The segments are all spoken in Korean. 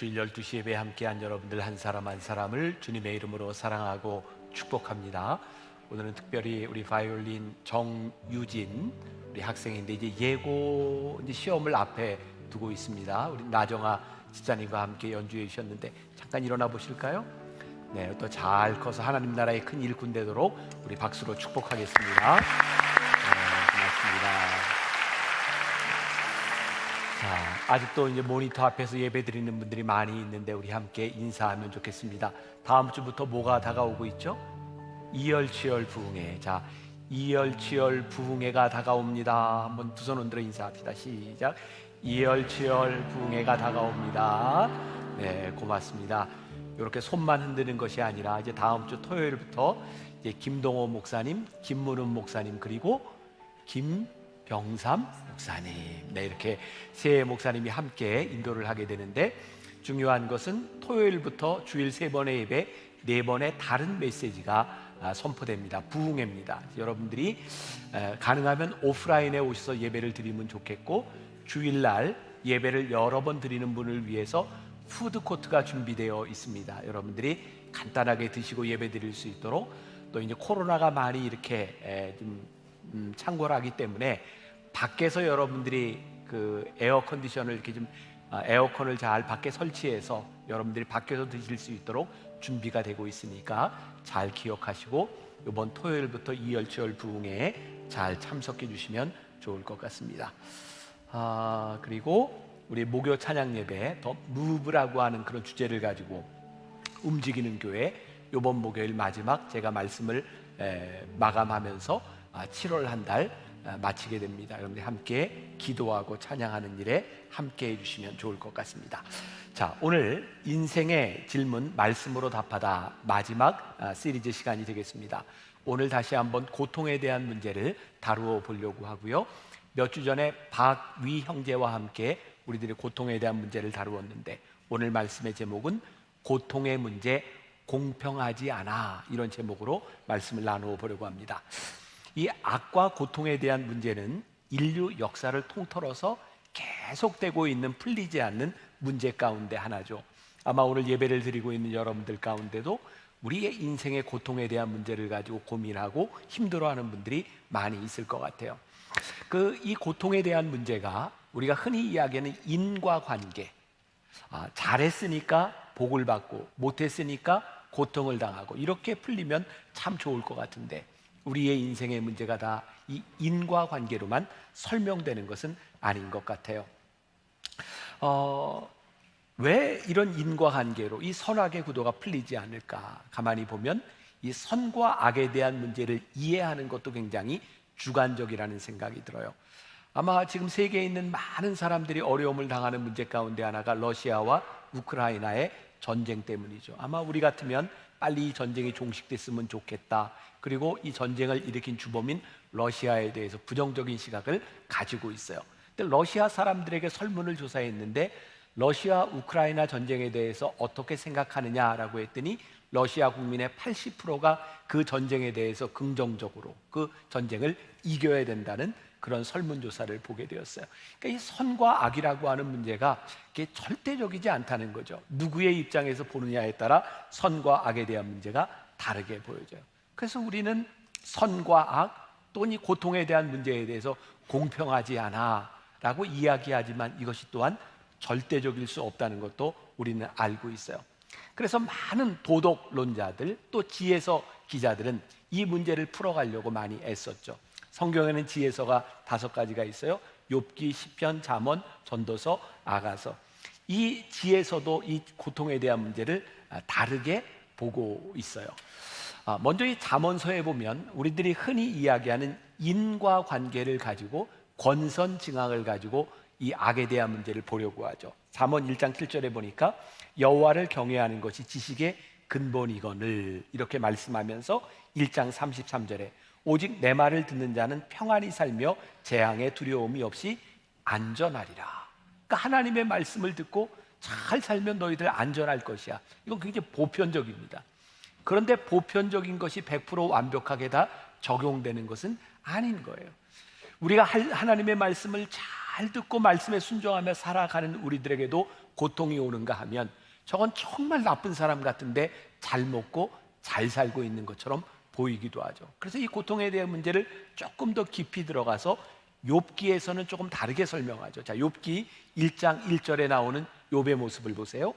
주일 12시 예배에 함께한 여러분들 한 사람 한 사람을 주님의 이름으로 사랑하고 축복합니다. 오늘은 특별히 우리 바이올린 정유진 우리 학생인데 이제 시험을 앞에 두고 있습니다. 우리 나정아 집사님과 함께 연주해 주셨는데 잠깐 일어나 보실까요? 네, 또 잘 커서 하나님 나라의 큰 일꾼 되도록 우리 박수로 축복하겠습니다. 고맙습니다. 자, 아직도 이제 모니터 앞에서 예배 드리는 분들이 많이 있는데 우리 함께 인사하면 좋겠습니다. 다음 주부터 뭐가 다가오고 있죠? 이열치열 부흥회. 자, 이열치열 부흥회가 다가옵니다. 한번 두 손 흔들어 인사합시다. 시작. 이열치열 부흥회가 다가옵니다. 네, 고맙습니다. 이렇게 손만 흔드는 것이 아니라 이제 다음 주 토요일부터 이제 김동호 목사님, 김문은 목사님 그리고 김병삼 목사님, 네, 이렇게 세 목사님이 함께 인도를 하게 되는데 중요한 것은 토요일부터 주일 3번의 예배 4번의 다른 메시지가 선포됩니다. 부흥회입니다. 여러분들이 가능하면 오프라인에 오셔서 예배를 드리면 좋겠고 주일날 예배를 여러 번 드리는 분을 위해서 푸드코트가 준비되어 있습니다. 여러분들이 간단하게 드시고 예배 드릴 수 있도록 또 이제 코로나가 많이 이렇게 좀 창궐하기 때문에 밖에서 여러분들이 그 에어컨디션을 이렇게 좀 에어컨을 잘 밖에 설치해서 여러분들이 밖에서 드실 수 있도록 준비가 되고 있으니까 잘 기억하시고 이번 토요일부터 이열치열 부흥회에 잘 참석해 주시면 좋을 것 같습니다. 그리고 우리 목요 찬양 예배 더 무브라고 하는 그런 주제를 가지고 움직이는 교회 이번 목요일 마지막 제가 말씀을 마감하면서 7월 한 달 마치게 됩니다. 여러분들 함께 기도하고 찬양하는 일에 함께 해주시면 좋을 것 같습니다. 자, 오늘 인생의 질문 말씀으로 답하다 마지막 시리즈 시간이 되겠습니다. 오늘 다시 한번 고통에 대한 문제를 다루어 보려고 하고요. 몇 주 전에 박위 형제와 함께 우리들의 고통에 대한 문제를 다루었는데 오늘 말씀의 제목은 고통의 문제 공평하지 않아, 이런 제목으로 말씀을 나누어 보려고 합니다. 이 악과 고통에 대한 문제는 인류 역사를 통틀어서 계속되고 있는 풀리지 않는 문제 가운데 하나죠. 아마 오늘 예배를 드리고 있는 여러분들 가운데도 우리의 인생의 고통에 대한 문제를 가지고 고민하고 힘들어하는 분들이 많이 있을 것 같아요. 이 고통에 대한 문제가 우리가 흔히 이야기하는 인과관계, 잘했으니까 복을 받고 못했으니까 고통을 당하고 이렇게 풀리면 참 좋을 것 같은데 우리의 인생의 문제가 다 이 인과관계로만 설명되는 것은 아닌 것 같아요. 왜 이런 인과관계로 이 선악의 구도가 풀리지 않을까? 가만히 보면 이 선과 악에 대한 문제를 이해하는 것도 굉장히 주관적이라는 생각이 들어요. 아마 지금 세계에 있는 많은 사람들이 어려움을 당하는 문제 가운데 하나가 러시아와 우크라이나의 전쟁 때문이죠. 아마 우리 같으면 빨리 이 전쟁이 종식됐으면 좋겠다. 그리고 이 전쟁을 일으킨 주범인 러시아에 대해서 부정적인 시각을 가지고 있어요. 근데 러시아 사람들에게 설문을 조사했는데 러시아 우크라이나 전쟁에 대해서 어떻게 생각하느냐라고 했더니 러시아 국민의 80%가 그 전쟁에 대해서 긍정적으로 그 전쟁을 이겨야 된다는 그런 설문조사를 보게 되었어요. 그러니까 이 선과 악이라고 하는 문제가 이게 절대적이지 않다는 거죠. 누구의 입장에서 보느냐에 따라 선과 악에 대한 문제가 다르게 보여져요. 그래서 우리는 선과 악 또는 이 고통에 대한 문제에 대해서 공평하지 않아 라고 이야기하지만 이것이 또한 절대적일 수 없다는 것도 우리는 알고 있어요. 그래서 많은 도덕론자들 또 지혜서 기자들은 이 문제를 풀어가려고 많이 애썼죠. 성경에는 지혜서가 5가지가 있어요. 욥기, 시편, 잠언, 전도서, 아가서. 이 지혜서도 이 고통에 대한 문제를 다르게 보고 있어요. 먼저 이 잠언서에 보면 우리들이 흔히 이야기하는 인과관계를 가지고 권선징악을 가지고 이 악에 대한 문제를 보려고 하죠. 잠언 1장 7절에 보니까 여호와를 경외하는 것이 지식의 근본이거늘 이렇게 말씀하면서 1장 33절에 오직 내 말을 듣는 자는 평안히 살며 재앙의 두려움이 없이 안전하리라. 그러니까 하나님의 말씀을 듣고 잘 살면 너희들 안전할 것이야. 이건 굉장히 보편적입니다. 그런데 보편적인 것이 100% 완벽하게 다 적용되는 것은 아닌 거예요. 우리가 하나님의 말씀을 잘 듣고 말씀에 순종하며 살아가는 우리들에게도 고통이 오는가 하면 저건 정말 나쁜 사람 같은데 잘 먹고 잘 살고 있는 것처럼 보이기도 하죠. 그래서 이 고통에 대한 문제를 조금 더 깊이 들어가서 욥기에서는 조금 다르게 설명하죠. 자, 욥기 1장 1절에 나오는 욥의 모습을 보세요.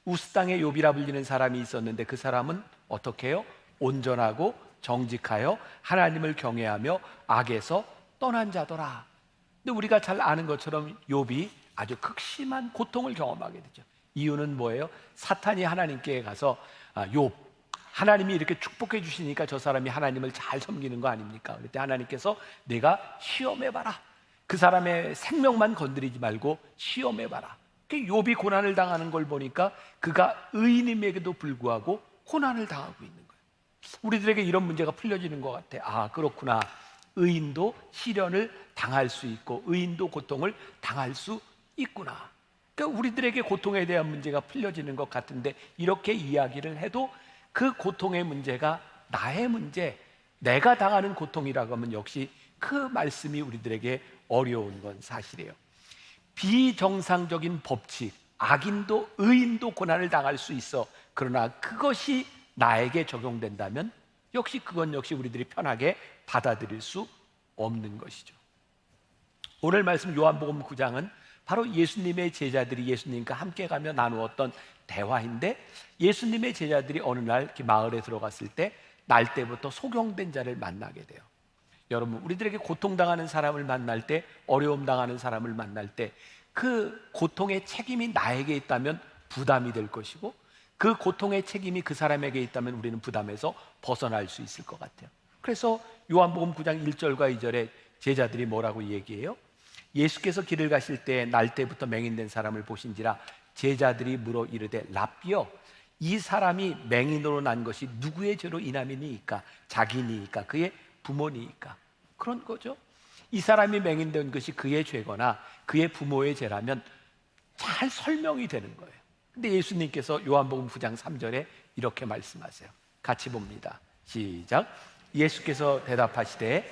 우스 땅에 욥이라 불리는 사람이 있었는데 그 사람은 어떻게 해요? 온전하고 정직하여 하나님을 경외하며 악에서 떠난 자더라. 근데 우리가 잘 아는 것처럼 욥이 아주 극심한 고통을 경험하게 되죠. 이유는 뭐예요? 사탄이 하나님께 가서 욥, 하나님이 이렇게 축복해 주시니까 저 사람이 하나님을 잘 섬기는 거 아닙니까? 그때 하나님께서 내가 시험해봐라. 그 사람의 생명만 건드리지 말고 시험해봐라. 욥이 고난을 당하는 걸 보니까 그가 의인임에도 불구하고 고난을 당하고 있는 거예요. 우리들에게 이런 문제가 풀려지는 것 같아. 아, 그렇구나. 의인도 시련을 당할 수 있고 의인도 고통을 당할 수 있구나. 그러니까 우리들에게 고통에 대한 문제가 풀려지는 것 같은데 이렇게 이야기를 해도 그 고통의 문제가 나의 문제, 내가 당하는 고통이라고 하면 역시 그 말씀이 우리들에게 어려운 건 사실이에요. 비정상적인 법칙, 악인도 의인도 고난을 당할 수 있어. 그러나 그것이 나에게 적용된다면 역시 그건 역시 우리들이 편하게 받아들일 수 없는 것이죠. 오늘 말씀 요한복음 9장은 바로 예수님의 제자들이 예수님과 함께 가며 나누었던 대화인데, 예수님의 제자들이 어느 날 이렇게 마을에 들어갔을 때 날 때부터 소경된 자를 만나게 돼요. 여러분, 우리들에게 고통당하는 사람을 만날 때, 어려움 당하는 사람을 만날 때 그 고통의 책임이 나에게 있다면 부담이 될 것이고, 그 고통의 책임이 그 사람에게 있다면 우리는 부담에서 벗어날 수 있을 것 같아요. 그래서 요한복음 9장 1절과 2절에 제자들이 뭐라고 얘기해요? 예수께서 길을 가실 때 날 때부터 맹인된 사람을 보신지라 제자들이 물어 이르되 랍비여, 이 사람이 맹인으로 난 것이 누구의 죄로 인함이니이까? 자기니이까 그의 부모니이까? 그런 거죠. 이 사람이 맹인된 것이 그의 죄거나 그의 부모의 죄라면 잘 설명이 되는 거예요. 근데 예수님께서 요한복음 9장 3절에 이렇게 말씀하세요. 같이 봅니다. 시작. 예수께서 대답하시되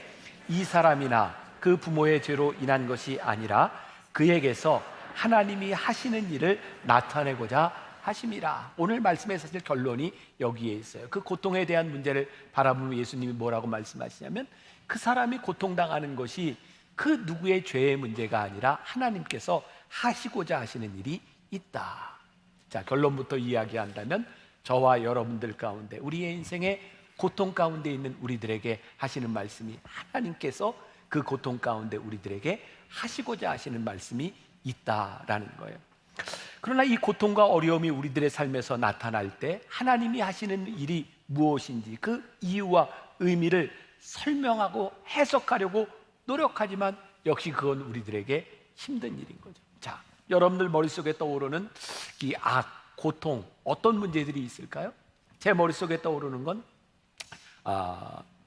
이 사람이나 그 부모의 죄로 인한 것이 아니라 그에게서 하나님이 하시는 일을 나타내고자 하심이라. 오늘 말씀의 사실 결론이 여기에 있어요. 그 고통에 대한 문제를 바라보면 예수님이 뭐라고 말씀하시냐면 그 사람이 고통당하는 것이 그 누구의 죄의 문제가 아니라 하나님께서 하시고자 하시는 일이 있다. 자, 결론부터 이야기한다면 저와 여러분들 가운데 우리의 인생에 고통 가운데 있는 우리들에게 하시는 말씀이, 하나님께서 그 고통 가운데 우리들에게 하시고자 하시는 말씀이 있다라는 거예요. 그러나 이 고통과 어려움이 우리들의 삶에서 나타날 때 하나님이 하시는 일이 무엇인지 그 이유와 의미를 설명하고 해석하려고 노력하지만 역시 그건 우리들에게 힘든 일인 거죠. 자, 여러분들 머릿속에 떠오르는 이 악, 고통, 어떤 문제들이 있을까요? 제 머릿속에 떠오르는 건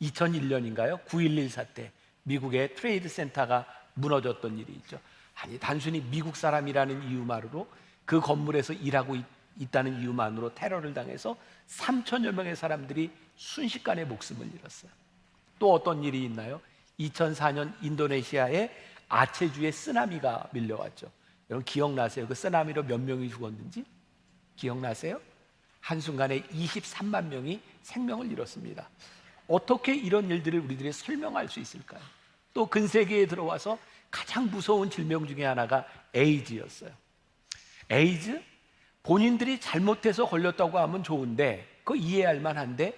2001년인가요? 9.11 사태, 미국의 트레이드 센터가 무너졌던 일이 있죠. 아니, 단순히 미국 사람이라는 이유만으로, 그 건물에서 일하고 있다는 이유만으로 테러를 당해서 3천여 명의 사람들이 순식간에 목숨을 잃었어요. 또 어떤 일이 있나요? 2004년 인도네시아의 아체주에 쓰나미가 밀려왔죠. 여러분 기억나세요? 그 쓰나미로 몇 명이 죽었는지 기억나세요? 한순간에 23만 명이 생명을 잃었습니다. 어떻게 이런 일들을 우리들이 설명할 수 있을까요? 또 근세기에 들어와서 가장 무서운 질병 중에 하나가 에이즈였어요. 에이즈? 본인들이 잘못해서 걸렸다고 하면 좋은데 그거 이해할 만한데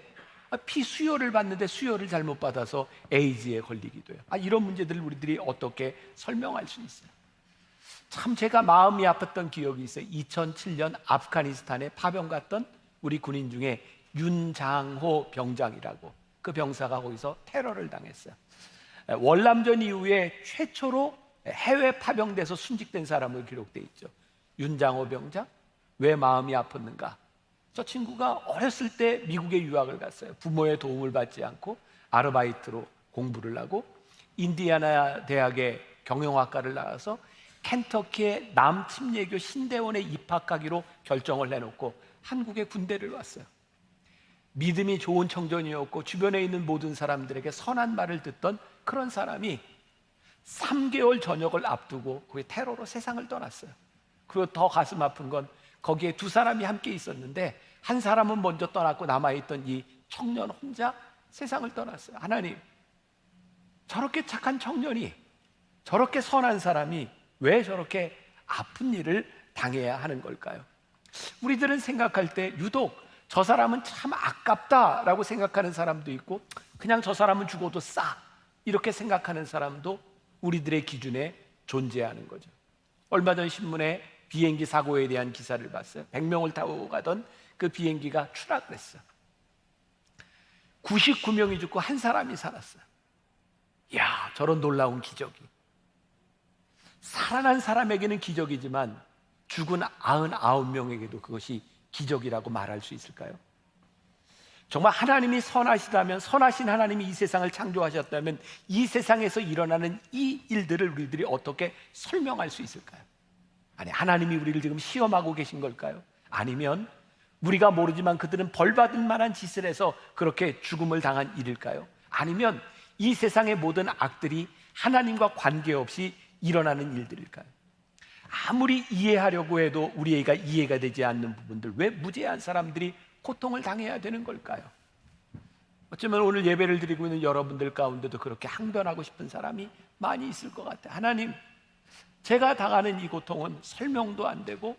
피 수혈을 받는데 수혈을 잘못 받아서 에이즈에 걸리기도 해요. 이런 문제들을 우리들이 어떻게 설명할 수 있어요? 참 제가 마음이 아팠던 기억이 있어요. 2007년 아프가니스탄에 파병 갔던 우리 군인 중에 윤장호 병장이라고, 그 병사가 거기서 테러를 당했어요. 월남전 이후에 최초로 해외 파병돼서 순직된 사람으로 기록돼 있죠. 윤장호 병장. 왜 마음이 아팠는가? 저 친구가 어렸을 때 미국에 유학을 갔어요. 부모의 도움을 받지 않고 아르바이트로 공부를 하고 인디애나 대학의 경영학과를 나와서 켄터키의 남침례교 신대원에 입학하기로 결정을 해놓고 한국에 군대를 왔어요. 믿음이 좋은 청년이었고 주변에 있는 모든 사람들에게 선한 말을 듣던 그런 사람이 3개월 전역을 앞두고 그 테러로 세상을 떠났어요. 그리고 더 가슴 아픈 건 거기에 두 사람이 함께 있었는데 한 사람은 먼저 떠났고 남아있던 이 청년 혼자 세상을 떠났어요. 하나님, 저렇게 착한 청년이, 저렇게 선한 사람이 왜 저렇게 아픈 일을 당해야 하는 걸까요? 우리들은 생각할 때 유독 저 사람은 참 아깝다라고 생각하는 사람도 있고, 그냥 저 사람은 죽어도 싸 이렇게 생각하는 사람도 우리들의 기준에 존재하는 거죠. 얼마 전 신문에 비행기 사고에 대한 기사를 봤어요. 100명을 타고 가던 그 비행기가 추락을 했어요. 99명이 죽고 한 사람이 살았어요. 이야, 저런 놀라운 기적이. 살아난 사람에게는 기적이지만 죽은 99명에게도 그것이 기적이라고 말할 수 있을까요? 정말 하나님이 선하시다면, 선하신 하나님이 이 세상을 창조하셨다면 이 세상에서 일어나는 이 일들을 우리들이 어떻게 설명할 수 있을까요? 아니, 하나님이 우리를 지금 시험하고 계신 걸까요? 아니면 우리가 모르지만 그들은 벌받을 만한 짓을 해서 그렇게 죽음을 당한 일일까요? 아니면 이 세상의 모든 악들이 하나님과 관계없이 일어나는 일들일까요? 아무리 이해하려고 해도 우리가 이해가 되지 않는 부분들, 왜 무죄한 사람들이 고통을 당해야 되는 걸까요? 어쩌면 오늘 예배를 드리고 있는 여러분들 가운데도 그렇게 항변하고 싶은 사람이 많이 있을 것 같아요. 하나님, 제가 당하는 이 고통은 설명도 안 되고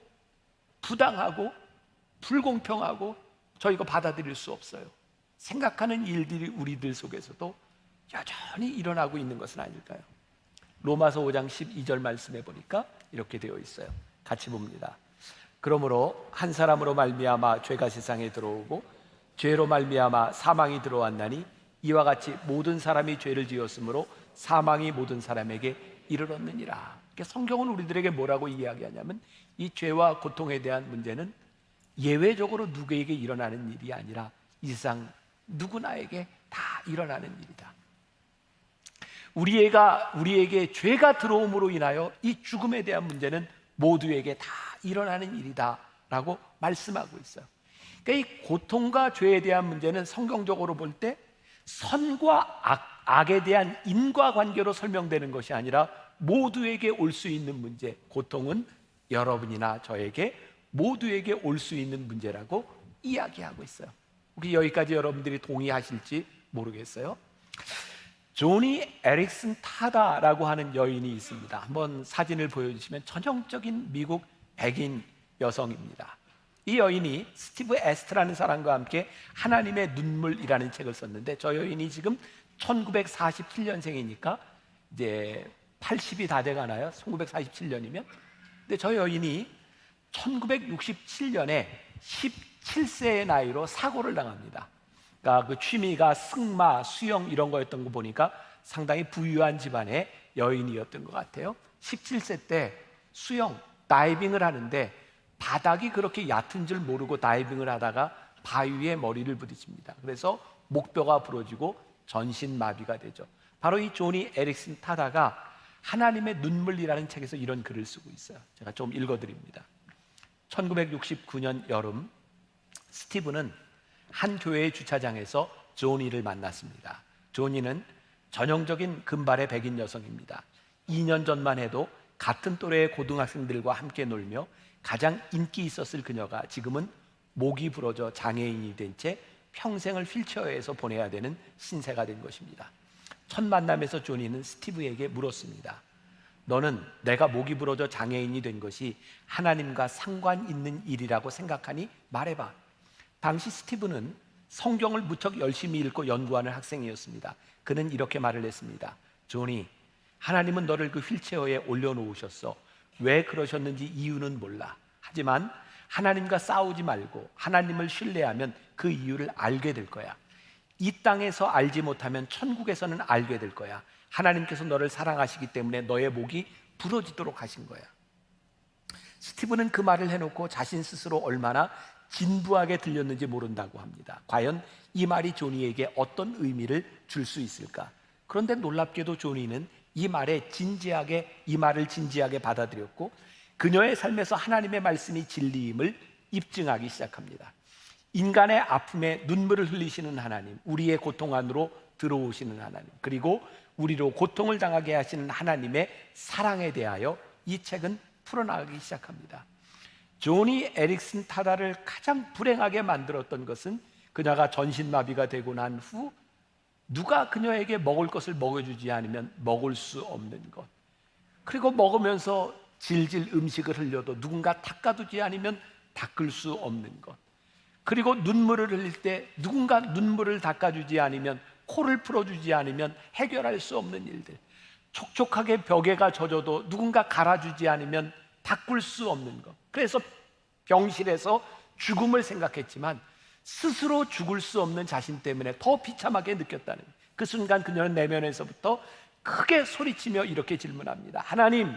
부당하고 불공평하고 저희가 받아들일 수 없어요. 생각하는 일들이 우리들 속에서도 여전히 일어나고 있는 것은 아닐까요? 로마서 5장 12절 말씀해 보니까 이렇게 되어 있어요. 같이 봅니다. 그러므로 한 사람으로 말미암아 죄가 세상에 들어오고 죄로 말미암아 사망이 들어왔나니 이와 같이 모든 사람이 죄를 지었으므로 사망이 모든 사람에게 이르렀느니라. 성경은 우리들에게 뭐라고 이야기하냐면 이 죄와 고통에 대한 문제는 예외적으로 누구에게 일어나는 일이 아니라 이 세상 누구나에게 다 일어나는 일이다. 우리에게 죄가 들어옴으로 인하여 이 죽음에 대한 문제는 모두에게 다 일어나는 일이다 라고 말씀하고 있어요. 그러니까 이 고통과 죄에 대한 문제는 성경적으로 볼 때 선과 악에 대한 인과관계로 설명되는 것이 아니라 모두에게 올 수 있는 문제, 고통은 여러분이나 저에게 모두에게 올 수 있는 문제라고 이야기하고 있어요. 혹시 여기까지 여러분들이 동의하실지 모르겠어요. 조니 에릭슨 타다라고 하는 여인이 있습니다. 한번 사진을 보여주시면 전형적인 미국 백인 여성입니다. 이 여인이 스티브 에스트라는 사람과 함께 하나님의 눈물이라는 책을 썼는데, 저 여인이 지금 1947년생이니까 이제 80이 다 돼가나요? 1947년이면. 근데 저 여인이 1967년에 17세의 나이로 사고를 당합니다. 그러니까 그 취미가 승마, 수영 이런 거였던 거 보니까 상당히 부유한 집안의 여인이었던 것 같아요. 17세 때 수영, 다이빙을 하는데 바닥이 그렇게 얕은 줄 모르고 다이빙을 하다가 바위에 머리를 부딪힙니다. 그래서 목뼈가 부러지고 전신마비가 되죠. 바로 이 조니 에릭슨 타다가 하나님의 눈물이라는 책에서 이런 글을 쓰고 있어요. 제가 좀 읽어드립니다. 1969년 여름, 스티브는 한 교회의 주차장에서 조니를 만났습니다. 조니는 전형적인 금발의 백인 여성입니다. 2년 전만 해도 같은 또래의 고등학생들과 함께 놀며 가장 인기 있었을 그녀가 지금은 목이 부러져 장애인이 된 채 평생을 휠체어에서 보내야 되는 신세가 된 것입니다. 첫 만남에서 조니는 스티브에게 물었습니다. 너는 내가 목이 부러져 장애인이 된 것이 하나님과 상관 있는 일이라고 생각하니 말해봐. 당시 스티브는 성경을 무척 열심히 읽고 연구하는 학생이었습니다. 그는 이렇게 말을 했습니다. 조니, 하나님은 너를 그 휠체어에 올려놓으셨어. 왜 그러셨는지 이유는 몰라. 하지만 하나님과 싸우지 말고 하나님을 신뢰하면 그 이유를 알게 될 거야. 이 땅에서 알지 못하면 천국에서는 알게 될 거야. 하나님께서 너를 사랑하시기 때문에 너의 목이 부러지도록 하신 거야. 스티브는 그 말을 해놓고 자신 스스로 얼마나 진부하게 들렸는지 모른다고 합니다. 과연 이 말이 조니에게 어떤 의미를 줄 수 있을까? 그런데 놀랍게도 조니는 이 말을 진지하게 받아들였고 그녀의 삶에서 하나님의 말씀이 진리임을 입증하기 시작합니다. 인간의 아픔에 눈물을 흘리시는 하나님, 우리의 고통 안으로 들어오시는 하나님, 그리고 우리로 고통을 당하게 하시는 하나님의 사랑에 대하여 이 책은 풀어나가기 시작합니다. 조니 에릭슨 타다를 가장 불행하게 만들었던 것은 그녀가 전신마비가 되고 난 후 누가 그녀에게 먹을 것을 먹여주지 않으면 먹을 수 없는 것, 그리고 먹으면서 질질 음식을 흘려도 누군가 닦아두지 않으면 닦을 수 없는 것, 그리고 눈물을 흘릴 때 누군가 눈물을 닦아주지 않으면, 코를 풀어주지 않으면 해결할 수 없는 일들, 촉촉하게 벽에가 젖어도 누군가 갈아주지 않으면 닦을 수 없는 것. 그래서 병실에서 죽음을 생각했지만 스스로 죽을 수 없는 자신 때문에 더 비참하게 느꼈다는, 그 순간 그녀는 내면에서부터 크게 소리치며 이렇게 질문합니다. 하나님,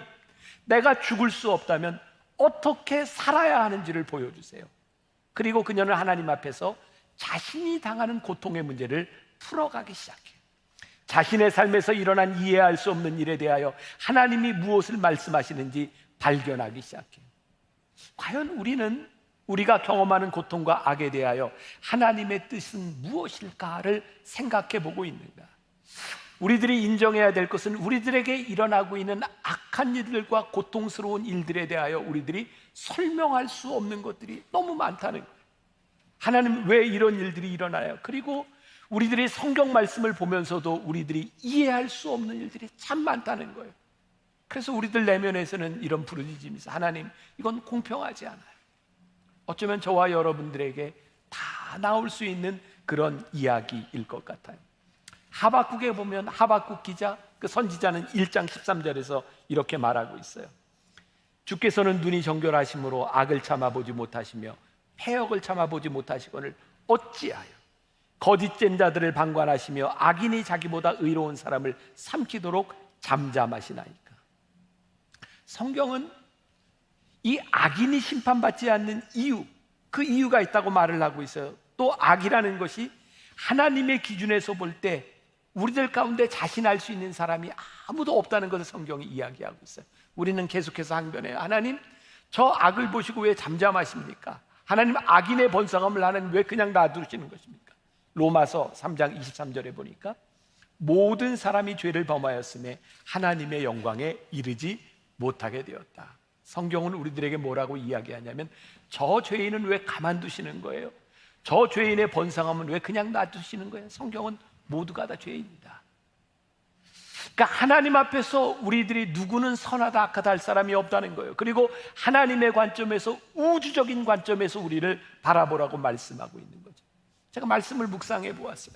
내가 죽을 수 없다면 어떻게 살아야 하는지를 보여주세요. 그리고 그녀는 하나님 앞에서 자신이 당하는 고통의 문제를 풀어가기 시작해요. 자신의 삶에서 일어난 이해할 수 없는 일에 대하여 하나님이 무엇을 말씀하시는지 발견하기 시작해요. 과연 우리가 경험하는 고통과 악에 대하여 하나님의 뜻은 무엇일까를 생각해 보고 있는가? 우리들이 인정해야 될 것은 우리들에게 일어나고 있는 악한 일들과 고통스러운 일들에 대하여 우리들이 설명할 수 없는 것들이 너무 많다는 거예요. 하나님, 왜 이런 일들이 일어나요? 그리고 우리들이 성경 말씀을 보면서도 우리들이 이해할 수 없는 일들이 참 많다는 거예요. 그래서 우리들 내면에서는 이런 부르짖음이 있어요. 하나님, 이건 공평하지 않아요. 어쩌면 저와 여러분들에게 다 나올 수 있는 그런 이야기일 것 같아요. 하박국에 보면 하박국 기자, 그 선지자는 1장 13절에서 이렇게 말하고 있어요. 주께서는 눈이 정결하심으로 악을 참아보지 못하시며 패역을 참아보지 못하시거늘 어찌하여 거짓된 자들을 방관하시며 악인이 자기보다 의로운 사람을 삼키도록 잠잠하시나이까. 성경은 이 악인이 심판받지 않는 이유, 그 이유가 있다고 말을 하고 있어요. 또 악이라는 것이 하나님의 기준에서 볼 때 우리들 가운데 자신할 수 있는 사람이 아무도 없다는 것을 성경이 이야기하고 있어요. 우리는 계속해서 항변해요. 하나님, 저 악을 보시고 왜 잠잠하십니까? 하나님, 악인의 번성함을 하나님 왜 그냥 놔두시는 것입니까? 로마서 3장 23절에 보니까 모든 사람이 죄를 범하였음에 하나님의 영광에 이르지 못하게 되었다. 성경은 우리들에게 뭐라고 이야기하냐면, 저 죄인은 왜 가만두시는 거예요? 저 죄인의 번성함은 왜 그냥 놔두시는 거예요? 성경은 모두가 다 죄인이다. 그러니까 하나님 앞에서 우리들이 누구는 선하다 악하다 할 사람이 없다는 거예요. 그리고 하나님의 관점에서, 우주적인 관점에서 우리를 바라보라고 말씀하고 있는 거죠. 제가 말씀을 묵상해 보았어요.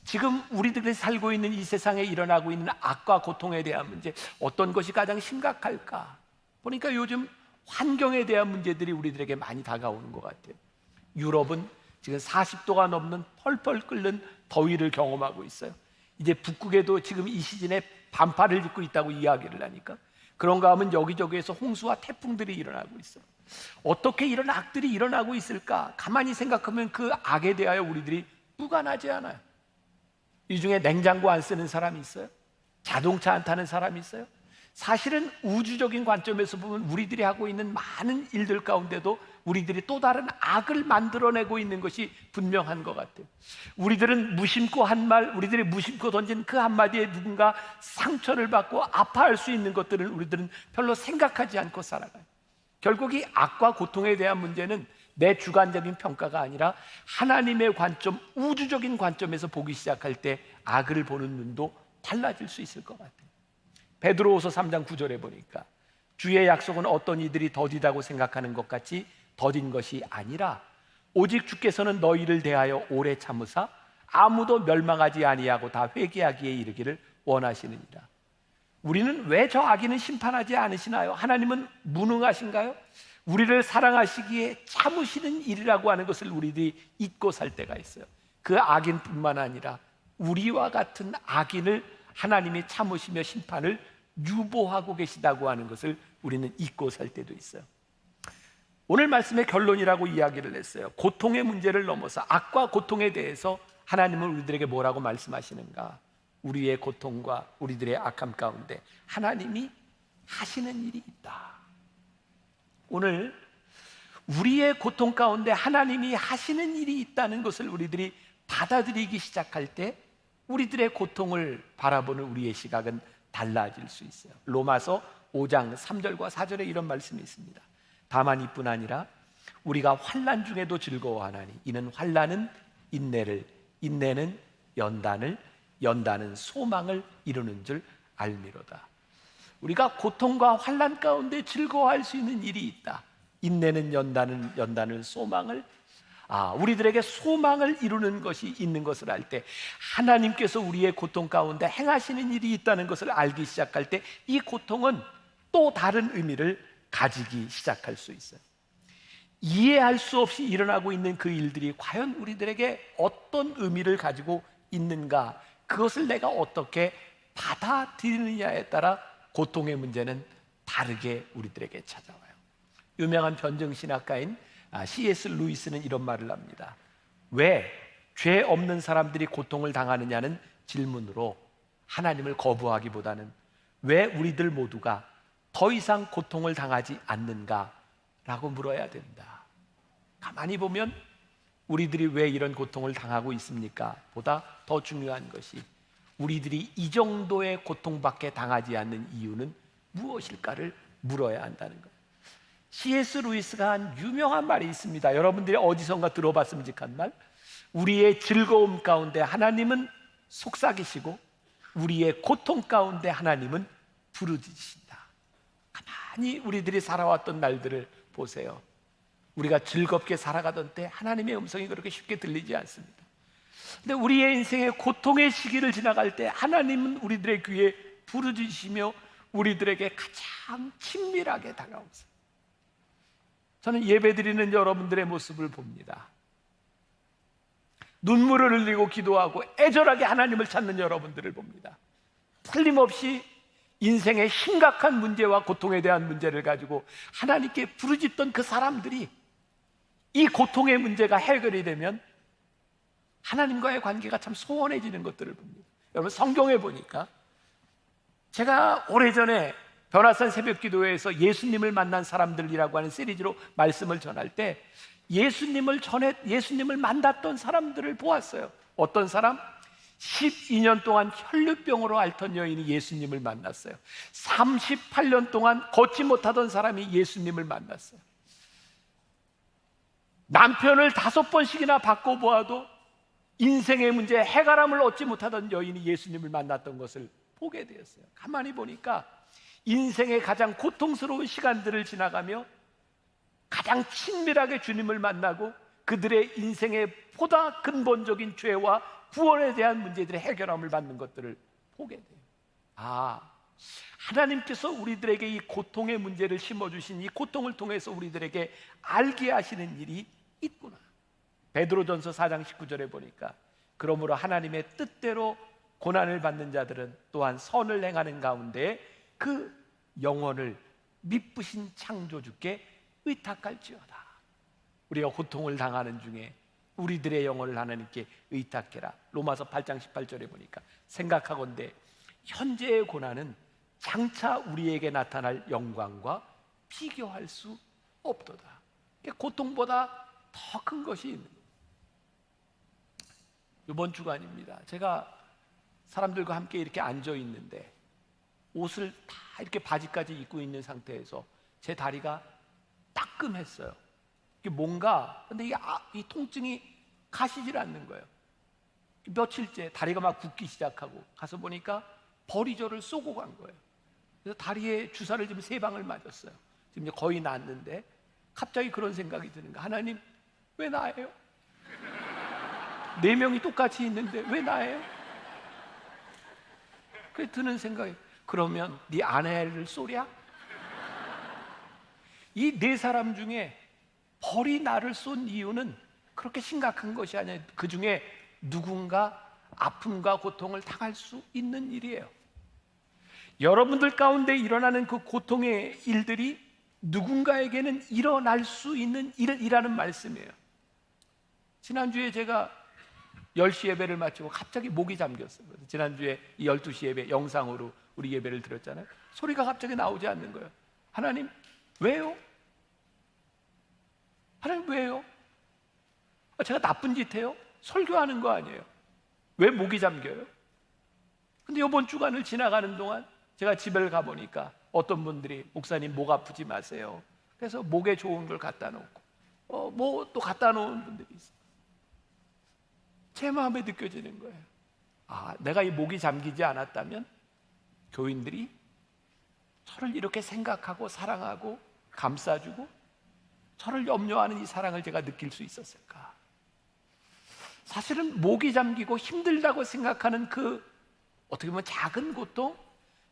지금 우리들이 살고 있는 이 세상에 일어나고 있는 악과 고통에 대한 문제, 어떤 것이 가장 심각할까? 보니까 요즘 환경에 대한 문제들이 우리들에게 많이 다가오는 것 같아요. 유럽은 지금 40도가 넘는 펄펄 끓는 더위를 경험하고 있어요. 이제 북극에도 지금 이 시즌에 반팔을 입고 있다고 이야기를 하니까, 그런가 하면 여기저기에서 홍수와 태풍들이 일어나고 있어요. 어떻게 이런 악들이 일어나고 있을까? 가만히 생각하면 그 악에 대하여 우리들이 무관하지 않아요. 이 중에 냉장고 안 쓰는 사람이 있어요? 자동차 안 타는 사람이 있어요? 사실은 우주적인 관점에서 보면 우리들이 하고 있는 많은 일들 가운데도 우리들이 또 다른 악을 만들어내고 있는 것이 분명한 것 같아요. 우리들은 무심코 한 말, 우리들이 무심코 던진 그 한마디에 누군가 상처를 받고 아파할 수 있는 것들을 우리들은 별로 생각하지 않고 살아가요. 결국 이 악과 고통에 대한 문제는 내 주관적인 평가가 아니라 하나님의 관점, 우주적인 관점에서 보기 시작할 때 악을 보는 눈도 달라질 수 있을 것 같아요. 베드로후서 3장 9절에 보니까 주의 약속은 어떤 이들이 더디다고 생각하는 것 같이 더딘 것이 아니라 오직 주께서는 너희를 대하여 오래 참으사 아무도 멸망하지 아니하고 다 회개하기에 이르기를 원하시느니라. 우리는 왜 저 악인은 심판하지 않으시나요? 하나님은 무능하신가요? 우리를 사랑하시기에 참으시는 일이라고 하는 것을 우리들이 잊고 살 때가 있어요. 그 악인뿐만 아니라 우리와 같은 악인을 하나님이 참으시며 심판을 유보하고 계시다고 하는 것을 우리는 잊고 살 때도 있어요. 오늘 말씀의 결론이라고 이야기를 했어요. 고통의 문제를 넘어서 악과 고통에 대해서 하나님은 우리들에게 뭐라고 말씀하시는가? 우리의 고통과 우리들의 악함 가운데 하나님이 하시는 일이 있다. 오늘 우리의 고통 가운데 하나님이 하시는 일이 있다는 것을 우리들이 받아들이기 시작할 때 우리들의 고통을 바라보는 우리의 시각은 달라질 수 있어요. 로마서 5장 3절과 4절에 이런 말씀이 있습니다. 다만 이뿐 아니라 우리가 환난 중에도 즐거워하나니 이는 환난은 인내를, 인내는 연단을, 연단은 소망을 이루는 줄 알미로다. 우리가 고통과 환난 가운데 즐거워할 수 있는 일이 있다. 인내는 연단은, 연단은 소망을, 우리들에게 소망을 이루는 것이 있는 것을 알 때, 하나님께서 우리의 고통 가운데 행하시는 일이 있다는 것을 알기 시작할 때 이 고통은 또 다른 의미를 가지기 시작할 수 있어요. 이해할 수 없이 일어나고 있는 그 일들이 과연 우리들에게 어떤 의미를 가지고 있는가, 그것을 내가 어떻게 받아들이느냐에 따라 고통의 문제는 다르게 우리들에게 찾아와요. 유명한 변증신학가인 C.S. 루이스는 이런 말을 합니다. 왜 죄 없는 사람들이 고통을 당하느냐는 질문으로 하나님을 거부하기보다는 왜 우리들 모두가 더 이상 고통을 당하지 않는가 라고 물어야 된다. 가만히 보면 우리들이 왜 이런 고통을 당하고 있습니까? 보다 더 중요한 것이 우리들이 이 정도의 고통밖에 당하지 않는 이유는 무엇일까를 물어야 한다는 거예요. C.S. 루이스가 한 유명한 말이 있습니다. 여러분들이 어디선가 들어봤음직한 말. 우리의 즐거움 가운데 하나님은 속삭이시고 우리의 고통 가운데 하나님은 부르짖으신다. 가만히 우리들이 살아왔던 날들을 보세요. 우리가 즐겁게 살아가던 때 하나님의 음성이 그렇게 쉽게 들리지 않습니다. 근데 우리의 인생의 고통의 시기를 지나갈 때 하나님은 우리들의 귀에 부르짖으시며 우리들에게 가장 친밀하게 다가오세요. 저는 예배드리는 여러분들의 모습을 봅니다. 눈물을 흘리고 기도하고 애절하게 하나님을 찾는 여러분들을 봅니다. 틀림없이 인생의 심각한 문제와 고통에 대한 문제를 가지고 하나님께 부르짖던 그 사람들이 이 고통의 문제가 해결이 되면 하나님과의 관계가 참 소원해지는 것들을 봅니다. 여러분, 성경에 보니까 제가 오래전에 변화산 새벽기도회에서 예수님을 만난 사람들이라고 하는 시리즈로 말씀을 전할 때 예수님을 만났던 사람들을 보았어요. 어떤 사람? 12년 동안 혈류병으로 앓던 여인이 예수님을 만났어요. 38년 동안 걷지 못하던 사람이 예수님을 만났어요. 남편을 5번씩이나 바꿔보아도 인생의 문제에 해결함을 얻지 못하던 여인이 예수님을 만났던 것을 보게 되었어요. 가만히 보니까 인생의 가장 고통스러운 시간들을 지나가며 가장 친밀하게 주님을 만나고 그들의 인생의 보다 근본적인 죄와 구원에 대한 문제들의 해결함을 받는 것들을 보게 돼요. 하나님께서 우리들에게 이 고통의 문제를 심어주신 이 고통을 통해서 우리들에게 알게 하시는 일이 있구나. 베드로전서 4장 19절에 보니까 그러므로 하나님의 뜻대로 고난을 받는 자들은 또한 선을 행하는 가운데 그 영혼을 미쁘신 창조주께 의탁할지어다. 우리가 고통을 당하는 중에 우리들의 영혼을 하나님께 의탁해라. 로마서 8장 18절에 보니까 생각하건대 현재의 고난은 장차 우리에게 나타날 영광과 비교할 수 없도다. 고통보다 더 큰 것이 있는 거예요. 이번 주간입니다. 제가 사람들과 함께 이렇게 앉아 있는데 옷을 다 이렇게 바지까지 입고 있는 상태에서 제 다리가 따끔했어요. 이게 뭔가, 근데 이 통증이 가시질 않는 거예요. 며칠째 다리가 막 붓기 시작하고 가서 보니까 버리저를 쏘고 간 거예요. 그래서 다리에 주사를 지금 3방을 맞았어요. 지금 이제 거의 낫는데 갑자기 그런 생각이 드는 거예요. 하나님, 왜 나예요? 4명이 똑같이 있는데 왜 나예요? 그래 드는 생각이, 그러면 네 아내를 쏘랴? 이 4사람 중에 벌이 나를 쏜 이유는 그렇게 심각한 것이 아니에요. 그 중에 누군가 아픔과 고통을 당할 수 있는 일이에요. 여러분들 가운데 일어나는 그 고통의 일들이 누군가에게는 일어날 수 있는 일이라는 말씀이에요. 지난주에 제가 10시 예배를 마치고 갑자기 목이 잠겼어요. 지난주에 이 12시 예배 영상으로 우리 예배를 드렸잖아요. 소리가 갑자기 나오지 않는 거예요. 하나님, 왜요? 하나님, 왜요? 제가 나쁜 짓 해요? 설교하는 거 아니에요. 왜 목이 잠겨요? 근데 이번 주간을 지나가는 동안 제가 집에 가보니까 어떤 분들이 목사님 목 아프지 마세요. 그래서 목에 좋은 걸 갖다 놓고 뭐 또 갖다 놓은 분들이 있어요. 제 마음에 느껴지는 거예요. 아, 내가 이 목이 잠기지 않았다면 교인들이 저를 이렇게 생각하고 사랑하고 감싸주고 저를 염려하는 이 사랑을 제가 느낄 수 있었을까? 사실은 목이 잠기고 힘들다고 생각하는 그 어떻게 보면 작은 고통,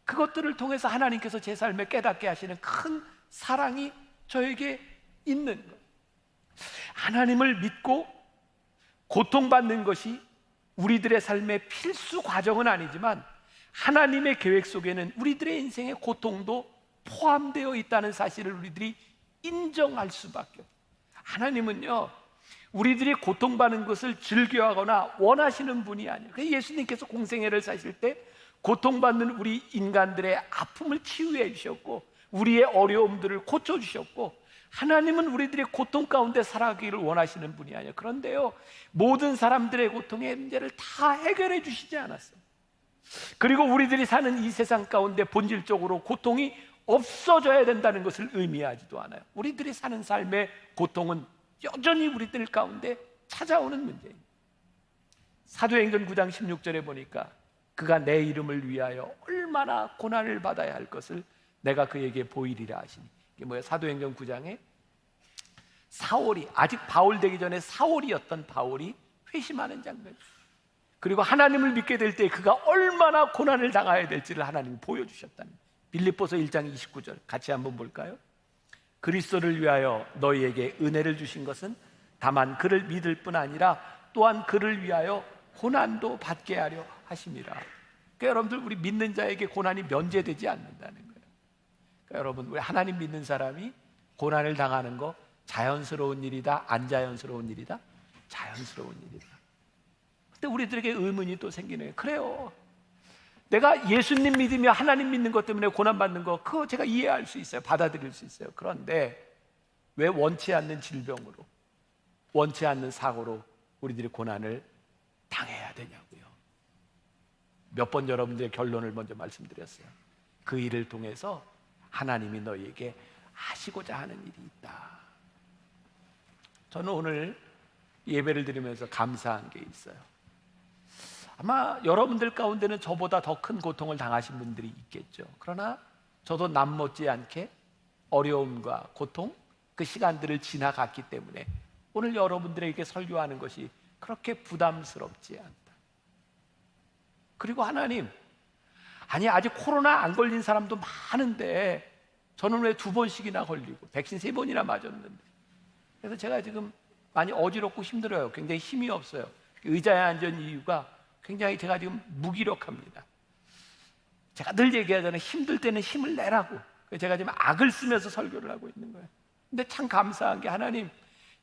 그것들을 통해서 하나님께서 제 삶에 깨닫게 하시는 큰 사랑이 저에게 있는 거예요. 하나님을 믿고 고통받는 것이 우리들의 삶의 필수 과정은 아니지만 하나님의 계획 속에는 우리들의 인생의 고통도 포함되어 있다는 사실을 우리들이 인정할 수밖에 없어요. 하나님은요, 우리들이 고통받는 것을 즐겨하거나 원하시는 분이 아니에요. 그래서 예수님께서 공생애를 사실 때 고통받는 우리 인간들의 아픔을 치유해 주셨고 우리의 어려움들을 고쳐주셨고, 하나님은 우리들의 고통 가운데 살아가기를 원하시는 분이 아니에요. 그런데요, 모든 사람들의 고통의 문제를 다 해결해 주시지 않았어요. 그리고 우리들이 사는 이 세상 가운데 본질적으로 고통이 없어져야 된다는 것을 의미하지도 않아요. 우리들이 사는 삶의 고통은 여전히 우리들 가운데 찾아오는 문제입니다. 사도행전 9장 16절에 보니까 그가 내 이름을 위하여 얼마나 고난을 받아야 할 것을 내가 그에게 보이리라 하시니, 이게 뭐예요? 사도행전 9장에 사울이, 아직 바울 되기 전에 사울이었던 바울이 회심하는 장면, 그리고 하나님을 믿게 될 때 그가 얼마나 고난을 당해야 될지를 하나님이 보여주셨다는, 빌립보서 1장 29절 같이 한번 볼까요? 그리스도를 위하여 너희에게 은혜를 주신 것은 다만 그를 믿을 뿐 아니라 또한 그를 위하여 고난도 받게 하려 하심이라. 그러니까 여러분들, 우리 믿는 자에게 고난이 면제되지 않는다는 거예요. 그러니까 여러분, 우리 하나님 믿는 사람이 고난을 당하는 거 자연스러운 일이다, 안 자연스러운 일이다? 자연스러운 일이다. 근데 우리들에게 의문이 또 생기네요. 그래요, 내가 예수님 믿으며 하나님 믿는 것 때문에 고난받는 거, 그거 제가 이해할 수 있어요. 받아들일 수 있어요. 그런데 왜 원치 않는 질병으로, 원치 않는 사고로 우리들이 고난을 당해야 되냐고요. 몇 번 여러분들의 결론을 먼저 말씀드렸어요. 그 일을 통해서 하나님이 너희에게 하시고자 하는 일이 있다. 저는 오늘 예배를 드리면서 감사한 게 있어요. 아마 여러분들 가운데는 저보다 더 큰 고통을 당하신 분들이 있겠죠. 그러나 저도 남 못지않게 어려움과 고통, 그 시간들을 지나갔기 때문에 오늘 여러분들에게 설교하는 것이 그렇게 부담스럽지 않다. 그리고 하나님, 아니 아직 코로나 안 걸린 사람도 많은데 저는 왜 2번씩이나 걸리고 백신 3번이나 맞았는데, 그래서 제가 지금 많이 어지럽고 힘들어요. 굉장히 힘이 없어요. 의자에 앉은 이유가 굉장히 제가 지금 무기력합니다. 제가 늘 얘기하잖아요. 힘들 때는 힘을 내라고. 제가 지금 악을 쓰면서 설교를 하고 있는 거예요. 근데 참 감사한 게, 하나님,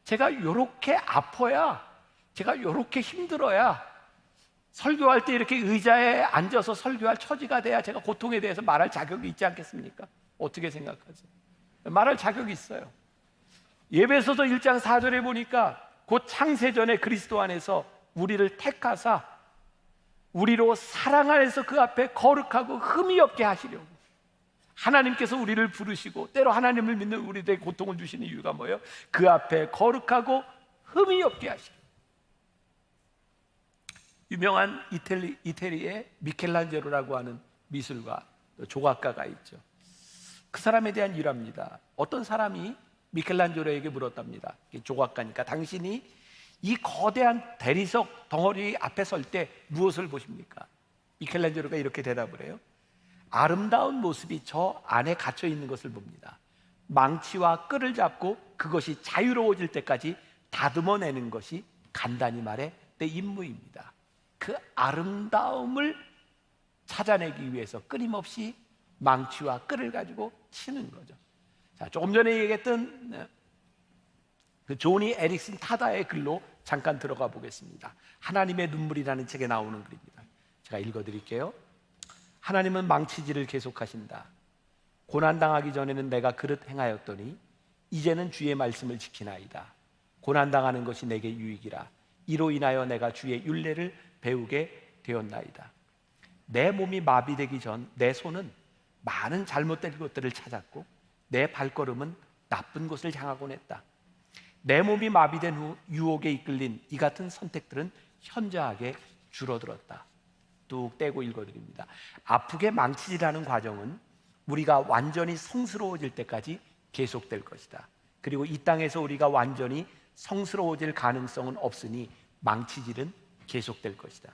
제가 요렇게 아파야, 제가 요렇게 힘들어야 설교할 때 이렇게 의자에 앉아서 설교할 처지가 돼야 제가 고통에 대해서 말할 자격이 있지 않겠습니까? 어떻게 생각하세요? 말할 자격이 있어요. 예배소서 1장 4절에 보니까 곧 창세전에 그리스도 안에서 우리를 택하사 우리로 사랑 안에서 그 앞에 거룩하고 흠이 없게 하시려고 하나님께서 우리를 부르시고, 때로 하나님을 믿는 우리들에게 고통을 주시는 이유가 뭐예요? 그 앞에 거룩하고 흠이 없게 하시려고. 유명한 이태리의 미켈란젤로라고 하는 미술가, 조각가가 있죠. 그 사람에 대한 일화입니다. 어떤 사람이 미켈란젤로에게 물었답니다. 조각가니까, 당신이 이 거대한 대리석 덩어리 앞에 설 때 무엇을 보십니까? 미켈란젤로가 이렇게 대답을 해요. 아름다운 모습이 저 안에 갇혀 있는 것을 봅니다. 망치와 끌을 잡고 그것이 자유로워질 때까지 다듬어내는 것이 간단히 말해 내 임무입니다. 그 아름다움을 찾아내기 위해서 끊임없이 망치와 끌을 가지고 치는 거죠. 자, 조금 전에 얘기했던 그 조니 에릭슨 타다의 글로 잠깐 들어가 보겠습니다. 하나님의 눈물이라는 책에 나오는 글입니다. 제가 읽어드릴게요. 하나님은 망치질을 계속하신다. 고난당하기 전에는 내가 그릇 행하였더니 이제는 주의 말씀을 지키나이다. 고난당하는 것이 내게 유익이라. 이로 인하여 내가 주의 율례를 배우게 되었나이다. 내 몸이 마비되기 전 내 손은 많은 잘못된 것들을 찾았고 내 발걸음은 나쁜 곳을 향하곤 했다. 내 몸이 마비된 후 유혹에 이끌린 이 같은 선택들은 현저하게 줄어들었다. 뚝 떼고 읽어드립니다. 아프게 망치질하는 과정은 우리가 완전히 성스러워질 때까지 계속될 것이다. 그리고 이 땅에서 우리가 완전히 성스러워질 가능성은 없으니 망치질은 계속될 것이다.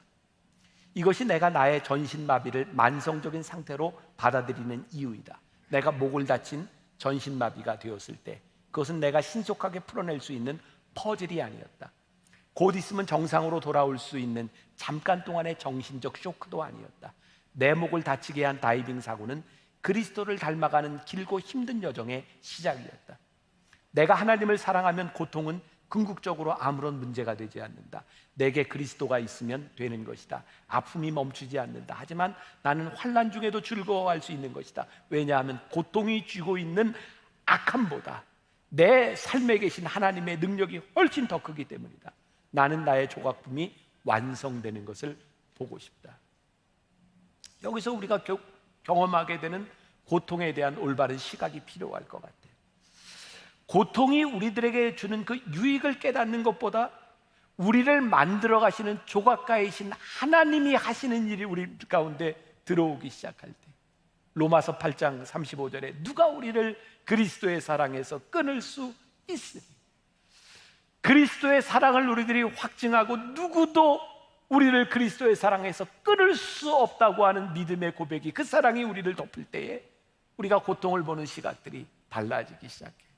이것이 내가 나의 전신마비를 만성적인 상태로 받아들이는 이유이다. 내가 목을 다친 전신마비가 되었을 때 그것은 내가 신속하게 풀어낼 수 있는 퍼즐이 아니었다. 곧 있으면 정상으로 돌아올 수 있는 잠깐 동안의 정신적 쇼크도 아니었다. 내 목을 다치게 한 다이빙 사고는 그리스도를 닮아가는 길고 힘든 여정의 시작이었다. 내가 하나님을 사랑하면 고통은 궁극적으로 아무런 문제가 되지 않는다. 내게 그리스도가 있으면 되는 것이다. 아픔이 멈추지 않는다. 하지만 나는 환난 중에도 즐거워할 수 있는 것이다. 왜냐하면 고통이 쥐고 있는 악함보다 내 삶에 계신 하나님의 능력이 훨씬 더 크기 때문이다. 나는 나의 조각품이 완성되는 것을 보고 싶다. 여기서 우리가 경험하게 되는 고통에 대한 올바른 시각이 필요할 것 같아요. 고통이 우리들에게 주는 그 유익을 깨닫는 것보다 우리를 만들어 가시는 조각가이신 하나님이 하시는 일이 우리 가운데 들어오기 시작할 때, 로마서 8장 35절에 누가 우리를 그리스도의 사랑에서 끊을 수 있으리. 그리스도의 사랑을 우리들이 확증하고 누구도 우리를 그리스도의 사랑에서 끊을 수 없다고 하는 믿음의 고백이, 그 사랑이 우리를 덮을 때에 우리가 고통을 보는 시각들이 달라지기 시작해요.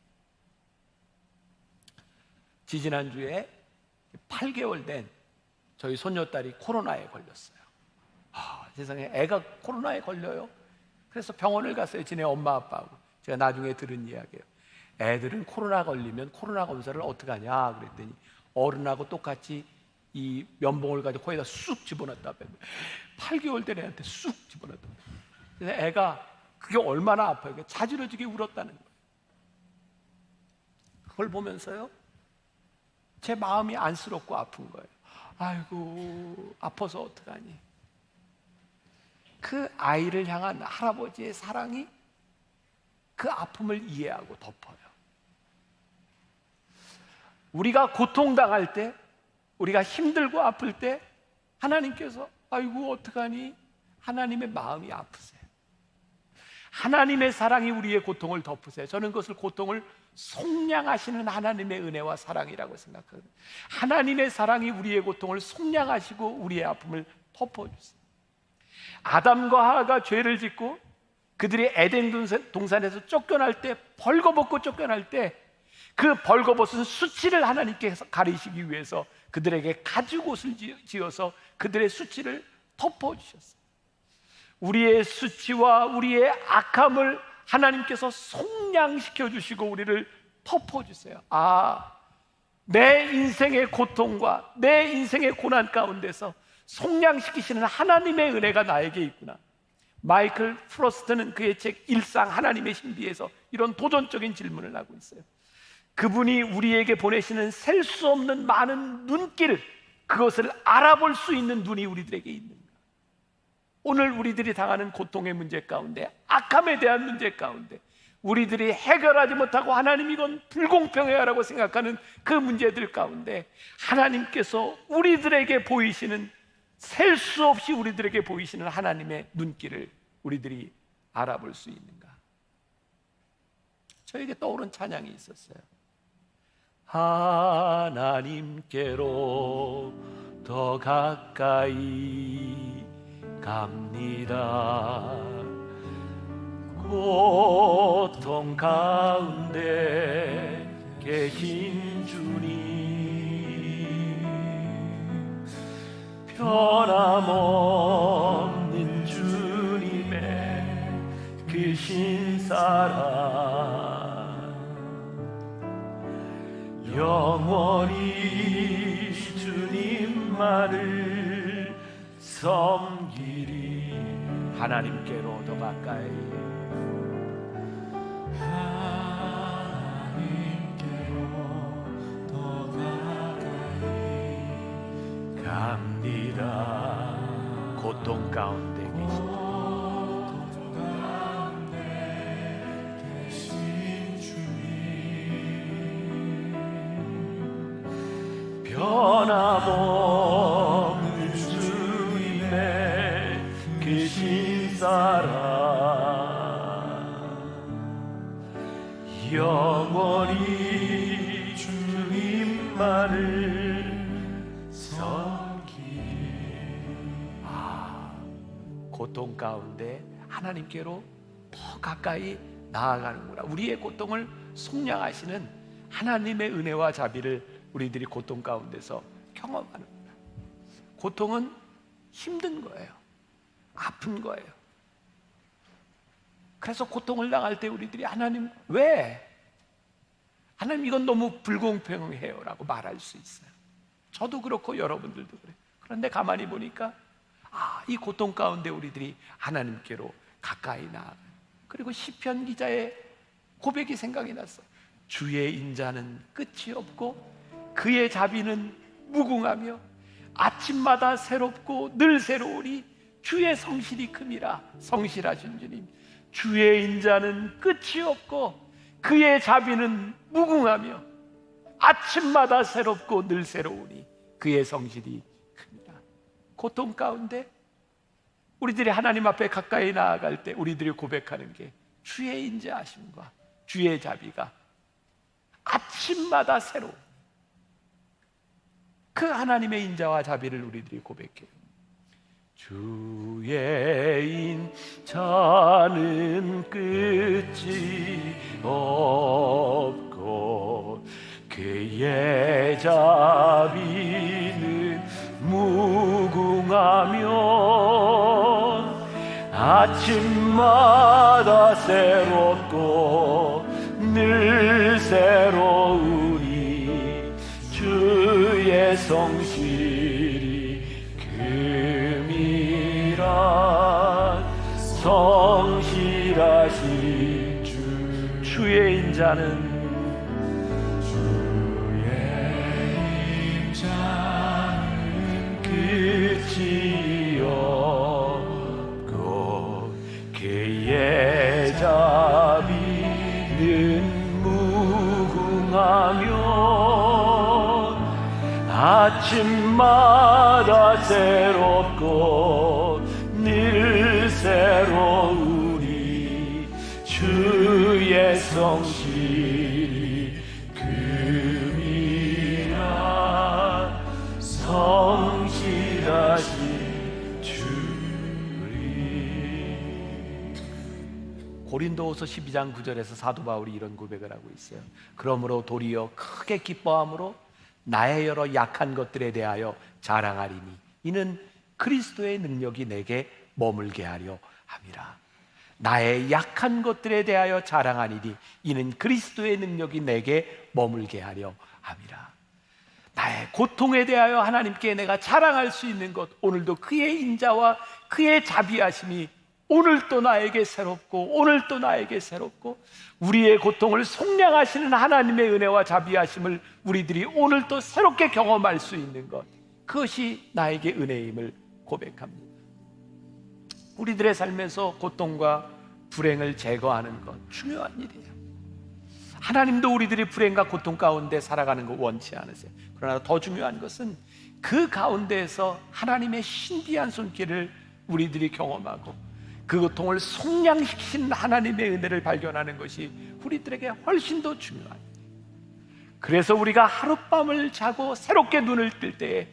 지지난주에 8개월 된 저희 손녀딸이 코로나에 걸렸어요. 세상에, 애가 코로나에 걸려요? 그래서 병원을 갔어요. 지네 엄마 아빠하고. 제가 나중에 들은 이야기예요. 애들은 코로나 걸리면 코로나 검사를 어떻게 하냐 그랬더니 어른하고 똑같이 이 면봉을 가지고 코에다 쑥 집어넣었다. 8개월 된 애한테 쑥 집어넣었다. 그래서 애가 그게 얼마나 아파요. 자지러지게 울었다는 거예요. 그걸 보면서요, 제 마음이 안쓰럽고 아픈 거예요. 아이고, 아파서 어떡하니. 그 아이를 향한 할아버지의 사랑이 그 아픔을 이해하고 덮어요. 우리가 고통당할 때, 우리가 힘들고 아플 때 하나님께서 아이고 어떡하니, 하나님의 마음이 아프세요. 하나님의 사랑이 우리의 고통을 덮으세요. 저는 그것을 고통을 속량하시는 하나님의 은혜와 사랑이라고 생각하거든요. 하나님의 사랑이 우리의 고통을 속량하시고 우리의 아픔을 덮어주세요. 아담과 하와가 죄를 짓고 그들이 에덴 동산에서 쫓겨날 때, 벌거벗고 쫓겨날 때, 그 벌거벗은 수치를 하나님께서 가리시기 위해서 그들에게 가죽옷을 지어서 그들의 수치를 덮어주셨어요. 우리의 수치와 우리의 악함을 하나님께서 속량시켜 주시고 우리를 덮어주세요. 내 인생의 고통과 내 인생의 고난 가운데서 속량시키시는 하나님의 은혜가 나에게 있구나. 마이클 프로스트는 그의 책 일상 하나님의 신비에서 이런 도전적인 질문을 하고 있어요. 그분이 우리에게 보내시는 셀 수 없는 많은 눈길, 그것을 알아볼 수 있는 눈이 우리들에게 있는가? 오늘 우리들이 당하는 고통의 문제 가운데, 악함에 대한 문제 가운데 우리들이 해결하지 못하고 하나님 이건 불공평해라고 생각하는 그 문제들 가운데 하나님께서 우리들에게 보이시는, 셀 수 없이 우리들에게 보이시는 하나님의 눈길을 우리들이 알아볼 수 있는가? 저에게 떠오른 찬양이 있었어요. 하나님께로 더 가까이 갑니다. 고통 가운데 계신 주님, 변함없는 주님의 그 신사랑 영원히 주님만을 섬기리. 하나님께로 더 가까이, 하나님께로 더 가까이 갑니다. 고통 가운데 계신 변함없는 주님의 그 신사랑 영원히 주님만을 섬기. 고통 가운데 하나님께로 더 가까이 나아가는구나. 우리의 고통을 속량하시는 하나님의 은혜와 자비를 우리들이 고통 가운데서 경험하는구나. 고통은 힘든 거예요. 아픈 거예요. 그래서 고통을 당할 때 우리들이 하나님 왜? 하나님 이건 너무 불공평해요 라고 말할 수 있어요. 저도 그렇고 여러분들도 그래요. 그런데 가만히 보니까 이 고통 가운데 우리들이 하나님께로 가까이 나아가요. 그리고 시편 기자의 고백이 생각이 났어요. 주의 인자는 끝이 없고 그의 자비는 무궁하며 아침마다 새롭고 늘 새로우니 주의 성실이 큼이라. 성실하신 주님, 주의 인자는 끝이 없고 그의 자비는 무궁하며 아침마다 새롭고 늘 새로우니 그의 성실이 큼이라. 고통 가운데 우리들이 하나님 앞에 가까이 나아갈 때 우리들이 고백하는 게 주의 인자하심과 주의 자비가 아침마다 새로운 그 하나님의 인자와 자비를 우리들이 고백해요. 주의 인자는 끝이 없고 그의 자비는 무궁하며 아침마다 새롭고 늘 새로우니 주의 성실이 큼이라. 성실하신 주의 인자는 끝이 없고 그의 자비는 무궁하며 아침마다 새롭고 늘 새로우니 주의 성실이 큼이라. 성실하신 주리. 고린도후서 12장 9절에서 사도 바울이 이런 고백을 하고 있어요. 그러므로 도리어 크게 기뻐함으로 나의 여러 약한 것들에 대하여 자랑하리니 이는 그리스도의 능력이 내게 머물게 하려 함이라. 나의 약한 것들에 대하여 자랑하리니 이는 그리스도의 능력이 내게 머물게 하려 함이라. 나의 고통에 대하여 하나님께 내가 자랑할 수 있는 것, 오늘도 그의 인자와 그의 자비하심이 오늘도 나에게 새롭고 오늘도 나에게 새롭고 우리의 고통을 속량하시는 하나님의 은혜와 자비하심을 우리들이 오늘도 새롭게 경험할 수 있는 것, 그것이 나에게 은혜임을 고백합니다. 우리들의 삶에서 고통과 불행을 제거하는 것 중요한 일이에요. 하나님도 우리들이 불행과 고통 가운데 살아가는 거 원치 않으세요. 그러나 더 중요한 것은 그 가운데에서 하나님의 신비한 손길을 우리들이 경험하고 그 고통을 속량시키는 하나님의 은혜를 발견하는 것이 우리들에게 훨씬 더 중요합니다. 그래서 우리가 하룻밤을 자고 새롭게 눈을 뜰 때에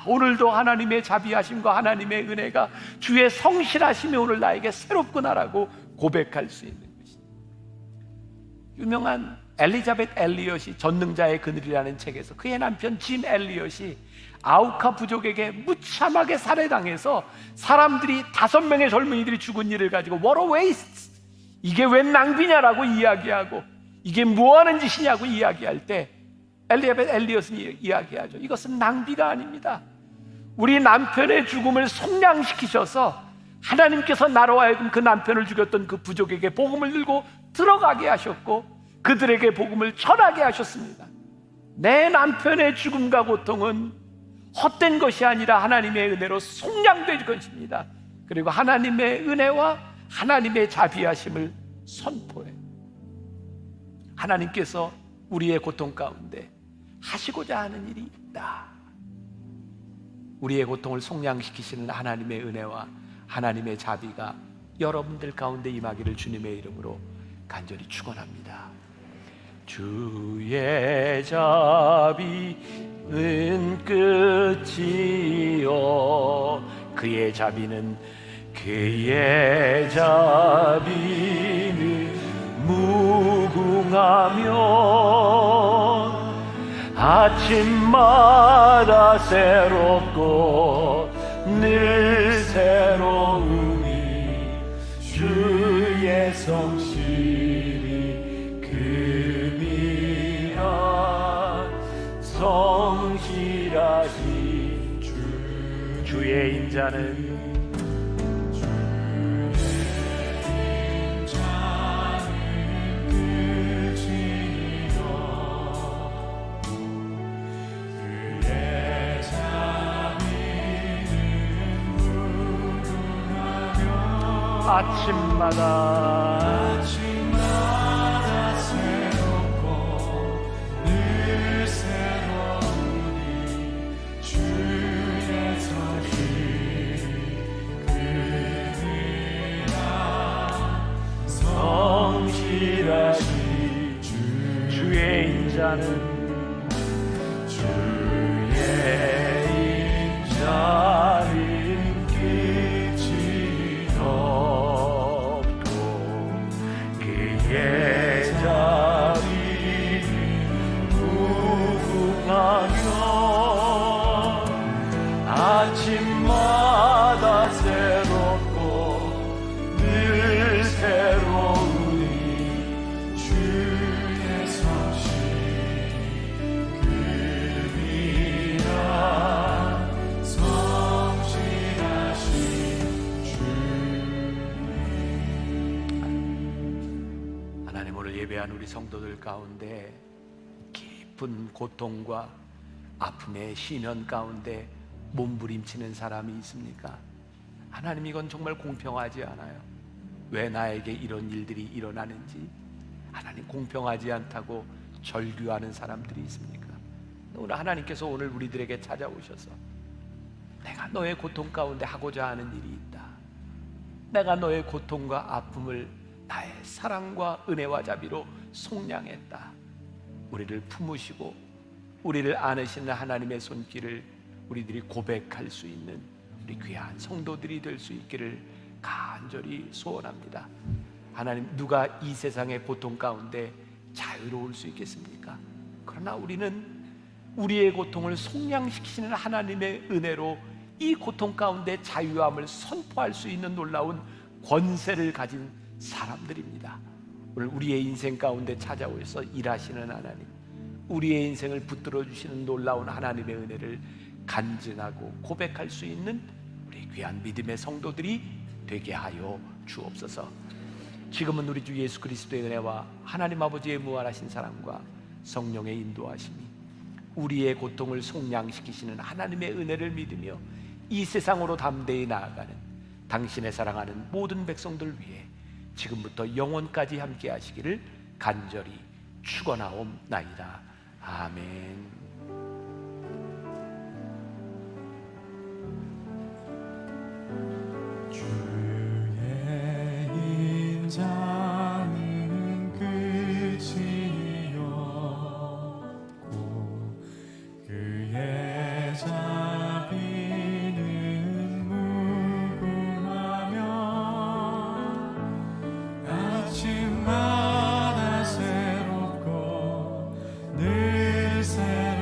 오늘도 하나님의 자비하심과 하나님의 은혜가 주의 성실하심이 오늘 나에게 새롭구나라고 고백할 수 있는 것입니다. 유명한 엘리자벳 엘리엇이 전능자의 그늘이라는 책에서 그의 남편 짐 엘리엇이 아우카 부족에게 무참하게 살해당해서 사람들이 5명의 젊은이들이 죽은 일을 가지고 What a waste! 이게 웬 낭비냐라고 이야기하고 이게 뭐하는 짓이냐고 이야기할 때 엘리자벳 엘리엇은 이야기하죠. 이것은 낭비가 아닙니다. 우리 남편의 죽음을 속량시키셔서 하나님께서 나로 하여금 그 남편을 죽였던 그 부족에게 복음을 들고 들어가게 하셨고 그들에게 복음을 전하게 하셨습니다. 내 남편의 죽음과 고통은 헛된 것이 아니라 하나님의 은혜로 속량될 것입니다. 그리고 하나님의 은혜와 하나님의 자비하심을 선포해요. 하나님께서 우리의 고통 가운데 하시고자 하는 일이 있다. 우리의 고통을 속량시키시는 하나님의 은혜와 하나님의 자비가 여러분들 가운데 임하기를 주님의 이름으로 간절히 축원합니다. 주의 자비는 끝이요, 그의 자비는 무궁하며 아침마다 새롭고 늘 새로우니 주의 성실이 금이라. 성실하신 주의 인자는 아침마다 새롭고 늘 새로우니 주의 성실이 금이라. 성실하신 주의 인자는 아침마다 새롭고 늘 새로우니 주의 성실이 금이라. 성실하신 주. 하나님, 오늘 예배한 우리 성도들 가운데 깊은 고통과 아픔의 시련 가운데 몸부림치는 사람이 있습니까? 하나님, 이건 정말 공평하지 않아요. 왜 나에게 이런 일들이 일어나는지 하나님 공평하지 않다고 절규하는 사람들이 있습니까? 오늘 하나님께서 오늘 우리들에게 찾아오셔서 내가 너의 고통 가운데 하고자 하는 일이 있다. 내가 너의 고통과 아픔을 나의 사랑과 은혜와 자비로 속량했다. 우리를 품으시고 우리를 안으시는 하나님의 손길을 우리들이 고백할 수 있는 우리 귀한 성도들이 될 수 있기를 간절히 소원합니다. 하나님, 누가 이 세상의 고통 가운데 자유로울 수 있겠습니까? 그러나 우리는 우리의 고통을 속량시키시는 하나님의 은혜로 이 고통 가운데 자유함을 선포할 수 있는 놀라운 권세를 가진 사람들입니다. 오늘 우리의 인생 가운데 찾아오셔서 일하시는 하나님, 우리의 인생을 붙들어 주시는 놀라운 하나님의 은혜를 간증하고 고백할 수 있는 우리 귀한 믿음의 성도들이 되게 하여 주옵소서. 지금은 우리 주 예수 그리스도의 은혜와 하나님 아버지의 무한하신 사랑과 성령의 인도하심이 우리의 고통을 속량시키시는 하나님의 은혜를 믿으며 이 세상으로 담대히 나아가는 당신의 사랑하는 모든 백성들 위해 지금부터 영원까지 함께 하시기를 간절히 축원하옵나이다. 아멘. 인자는 끝이었고 그의 자비는 무궁하며 아침마다 새롭고 늘 새롭고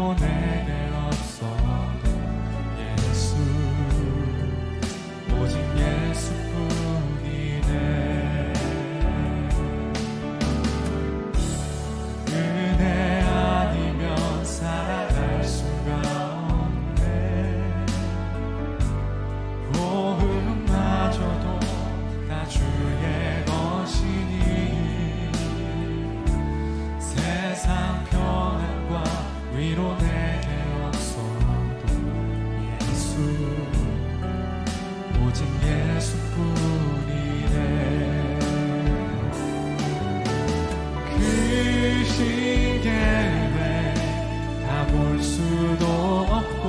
위로 내게 없어도 예수 오직 예수뿐이네. 은혜 아니면 살아갈 수가 없네. 호흡마저도 다 주의 것이니 세상 평안과 위로 내게 없어도 예수 오직 예수뿐이네. 그 신계획 다 볼 수도 없고